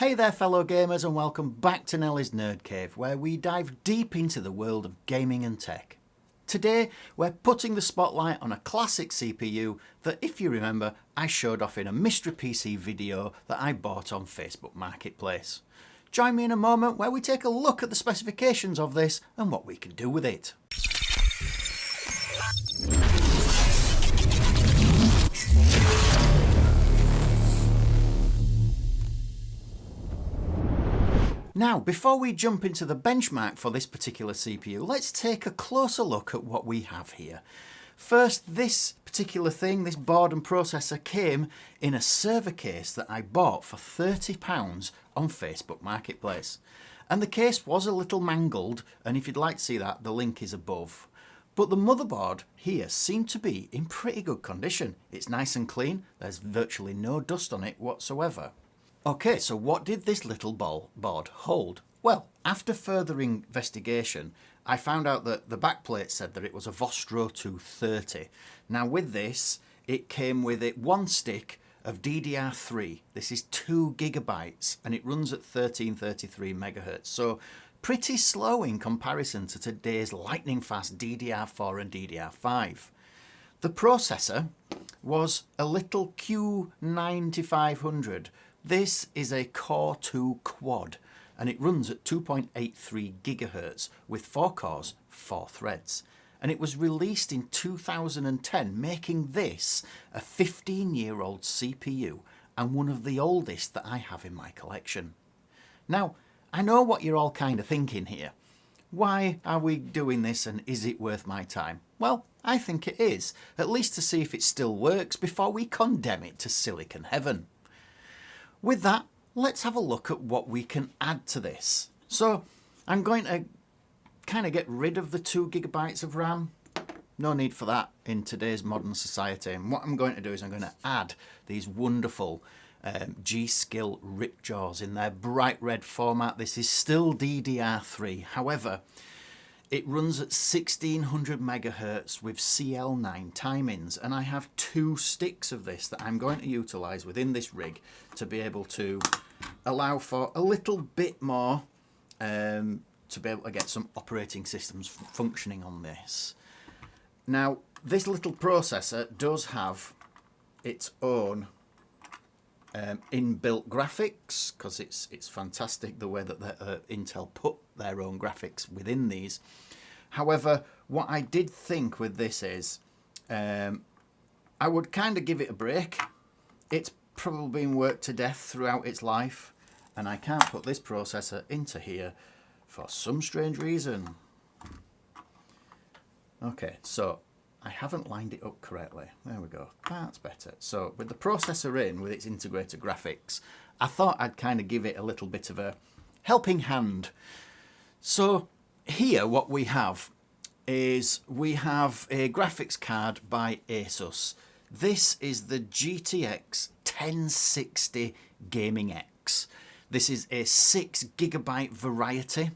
Hey there fellow gamers, and welcome back to Nelly's Nerd Cave, where we dive deep into the world of gaming and tech. Today we're putting the spotlight on a classic CPU that, if you remember, I showed off in a mystery PC video that I bought on Facebook Marketplace. Join me in a moment where we take a look at the specifications of this and what we can do with it. Now, before we jump into the benchmark for this particular CPU, let's take a closer look at what we have here. First, this particular thing, this board and processor, came in a server case that I bought for £30 on Facebook Marketplace. And the case was a little mangled, and if you'd like to see that, the link is above. But the motherboard here seemed to be in pretty good condition. It's nice and clean, there's virtually no dust on it whatsoever. Okay, so what did this little board hold? Well, after further investigation, I found out that the backplate said that it was a Vostro 230. Now with this, it came with one stick of DDR3. This is 2 gigabytes and it runs at 1333 megahertz. So pretty slow in comparison to today's lightning fast DDR4 and DDR5. The processor was a little Q9500. This is a Core 2 quad and it runs at 2.83 gigahertz with 4 cores, 4 threads. And it was released in 2010, making this a 15-year-old CPU and one of the oldest that I have in my collection. Now, I know what you're all kind of thinking here. Why are we doing this and is it worth my time? Well, I think it is, at least to see if it still works before we condemn it to silicon heaven. With that, let's have a look at what we can add to this. So I'm going to kind of get rid of the 2 gigabytes of RAM. No need for that in today's modern society. And what I'm going to do is I'm going to add these wonderful G-Skill Ripjaws in their bright red format. This is still DDR3. However, it runs at 1600 megahertz with CL9 timings, and I have 2 sticks of this that I'm going to utilize within this rig to be able to allow for a little bit more to be able to get some operating systems functioning on this. Now, this little processor does have its own inbuilt graphics, because it's fantastic the way that Intel put their own graphics within these. However, what I did think with this is I would kind of give it a break. It's probably been worked to death throughout its life, and I can't put this processor into here for some strange reason. Okay, so I haven't lined it up correctly. There we go. That's better. So with the processor in, with its integrated graphics, I thought I'd kind of give it a little bit of a helping hand. So here what we have is we have a graphics card by Asus. This is the GTX 1060 Gaming X. This is a 6 gigabyte variety.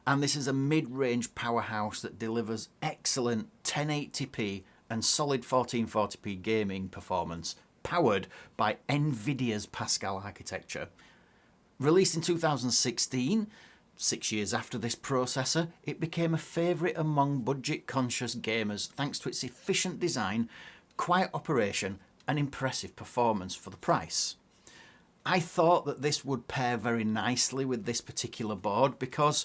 And this is a mid-range powerhouse that delivers excellent 1080p and solid 1440p gaming performance, powered by NVIDIA's Pascal architecture. Released in 2016, 6 years after this processor, it became a favourite among budget-conscious gamers thanks to its efficient design, quiet operation and impressive performance for the price. I thought that this would pair very nicely with this particular board because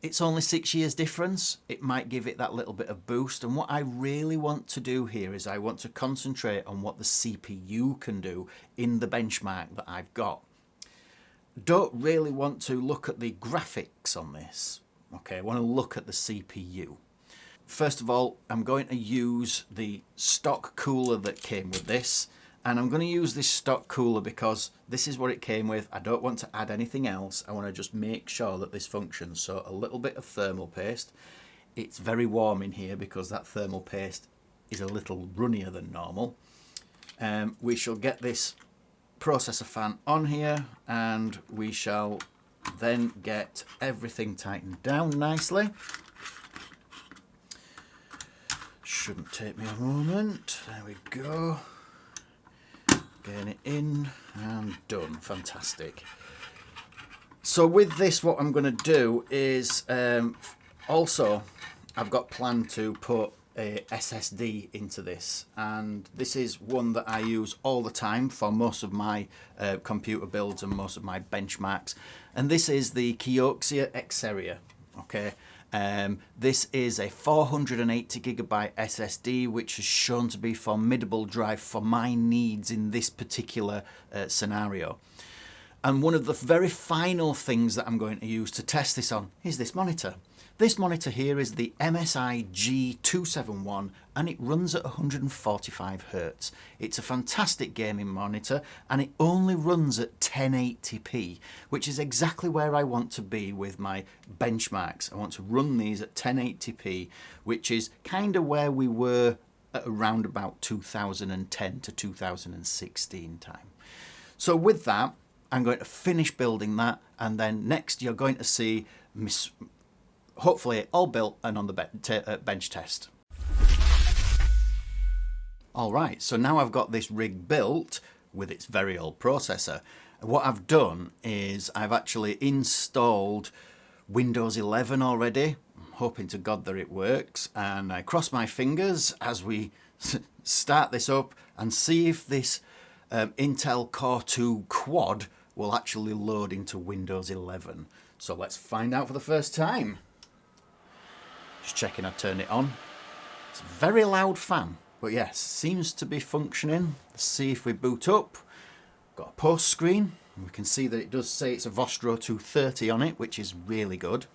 it's only 6 years difference. It might give it that little bit of boost, and what I really want to do here is I want to concentrate on what the CPU can do in the benchmark that I've got. Don't really want to look at the graphics on this. Okay, I want to look at the CPU. First of all, I'm going to use the stock cooler that came with this. And I'm going to use this stock cooler because this is what it came with. I don't want to add anything else. I want to just make sure that this functions. So a little bit of thermal paste. It's very warm in here because that thermal paste is a little runnier than normal. We shall get this processor fan on here and we shall then get everything tightened down nicely. Shouldn't take me a moment. There we go. Getting it in and done. Fantastic. So with this, what I'm going to do is also I've got planned to put a SSD into this, and this is one that I use all the time for most of my computer builds and most of my benchmarks, and this is the Kioxia Xperia. Okay, this is a 480 gigabyte SSD, which is shown to be formidable drive for my needs in this particular scenario. And one of the very final things that I'm going to use to test this on is this monitor. This monitor here is the MSI G271, and it runs at 145 Hz. It's a fantastic gaming monitor, and it only runs at 1080p, which is exactly where I want to be with my benchmarks. I want to run these at 1080p, which is kind of where we were at around about 2010 to 2016 time. So with that, I'm going to finish building that, and then next you're going to see hopefully all built and on the bench test. Alright, so now I've got this rig built with its very old processor. What I've done is I've actually installed Windows 11 already. I'm hoping to God that it works, and I cross my fingers as we start this up and see if this Intel Core 2 Quad will actually load into Windows 11. So let's find out for the first time. Just checking I turned it on. It's a very loud fan, but yes, seems to be functioning. Let's see if we boot up. Got a post screen. We can see that it does say it's a Vostro 230 on it, which is really good.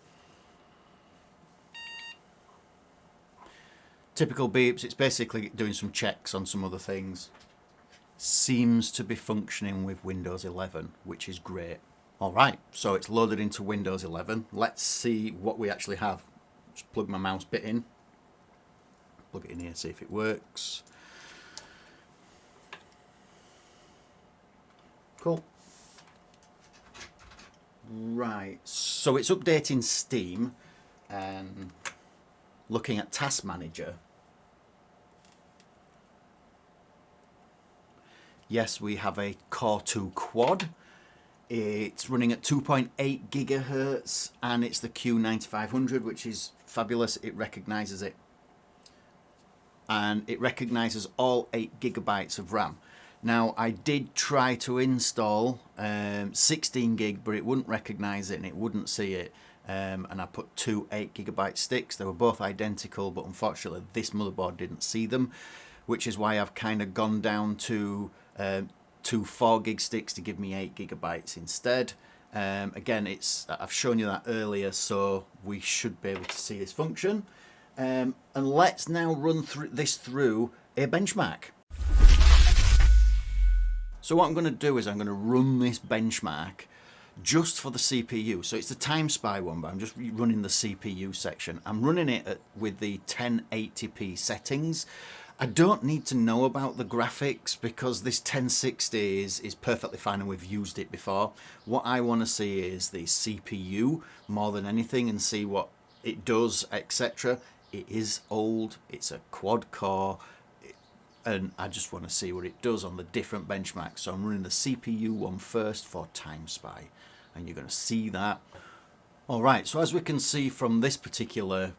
Typical beeps, it's basically doing some checks on some other things. Seems to be functioning with Windows 11, which is great. Alright, so it's loaded into Windows 11. Let's see what we actually have. Just plug my mouse bit in. Plug it in here, see if it works. Cool. Right, so it's updating Steam and looking at Task Manager. Yes, we have a Core 2 Quad. It's running at 2.8 gigahertz, and it's the Q9500, which is fabulous. It recognizes it. And it recognizes all 8 gigabytes of RAM. Now, I did try to install 16 gig, but it wouldn't recognize it and it wouldn't see it. And I put two 8 gigabyte sticks. They were both identical, but unfortunately this motherboard didn't see them, which is why I've kind of gone down to two 4 gig sticks to give me 8 gigabytes instead. Again, I've shown you that earlier, so we should be able to see this function. And let's now run this through a benchmark. So what I'm going to do is I'm going to run this benchmark just for the CPU. So it's the Time Spy one, but I'm just running the CPU section. I'm running it with the 1080p settings. I don't need to know about the graphics because this 1060 is perfectly fine and we've used it before. What I want to see is the CPU more than anything and see what it does, etc. It is old, it's a quad core, and I just want to see what it does on the different benchmarks. So I'm running the CPU one first for Time Spy, and you're going to see that. Alright, so as we can see from this particular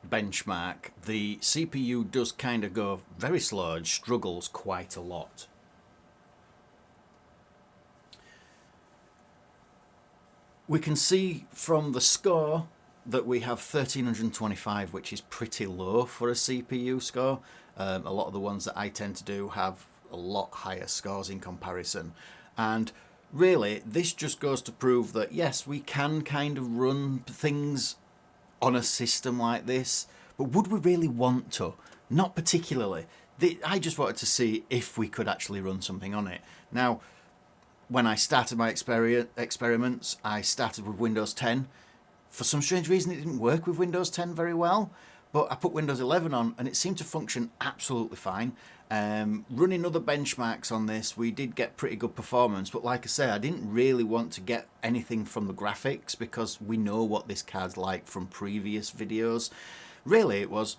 benchmark, the CPU does kind of go very slow and struggles quite a lot. We can see from the score that we have 1325, which is pretty low for a CPU score. A lot of the ones that I tend to do have a lot higher scores in comparison, and really this just goes to prove that yes, we can kind of run things on a system like this, but would we really want to? Not particularly. I just wanted to see if we could actually run something on it. Now, when I started my experiments, I started with Windows 10. For some strange reason, it didn't work with Windows 10 very well, but I put Windows 11 on and it seemed to function absolutely fine. Running other benchmarks on this, we did get pretty good performance, but like I say, I didn't really want to get anything from the graphics because we know what this card's like from previous videos. Really, it was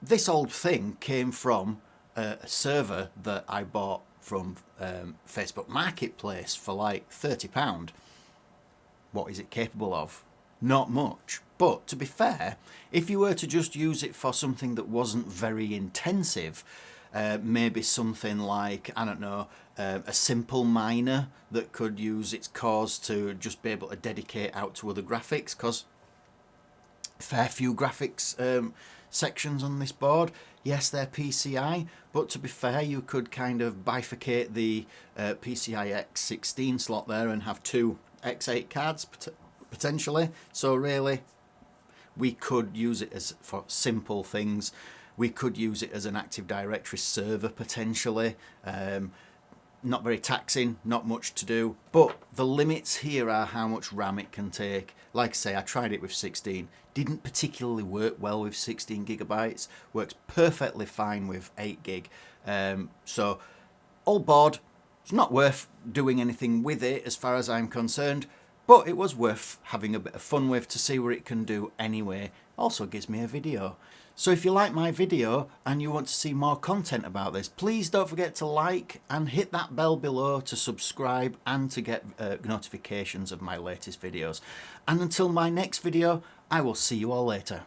this old thing came from a server that I bought from Facebook Marketplace for like £30. what is it capable of? Not much. But to be fair, if you were to just use it for something that wasn't very intensive, maybe something like, I don't know, a simple miner that could use its cores to just be able to dedicate out to other graphics, because fair few graphics sections on this board. Yes, they're PCI, but to be fair, you could kind of bifurcate the PCI X16 slot there and have two X8 cards potentially. So really, we could use it as for simple things. We could use it as an Active Directory server potentially. Not very taxing, not much to do, but the limits here are how much RAM it can take. Like I say, I tried it with 16, didn't particularly work well with 16 gigabytes, works perfectly fine with 8 gig. So old board, it's not worth doing anything with it as far as I'm concerned, but it was worth having a bit of fun with to see what it can do anyway. Also gives me a video. So if you like my video and you want to see more content about this, please don't forget to like and hit that bell below to subscribe and to get notifications of my latest videos. And until my next video, I will see you all later.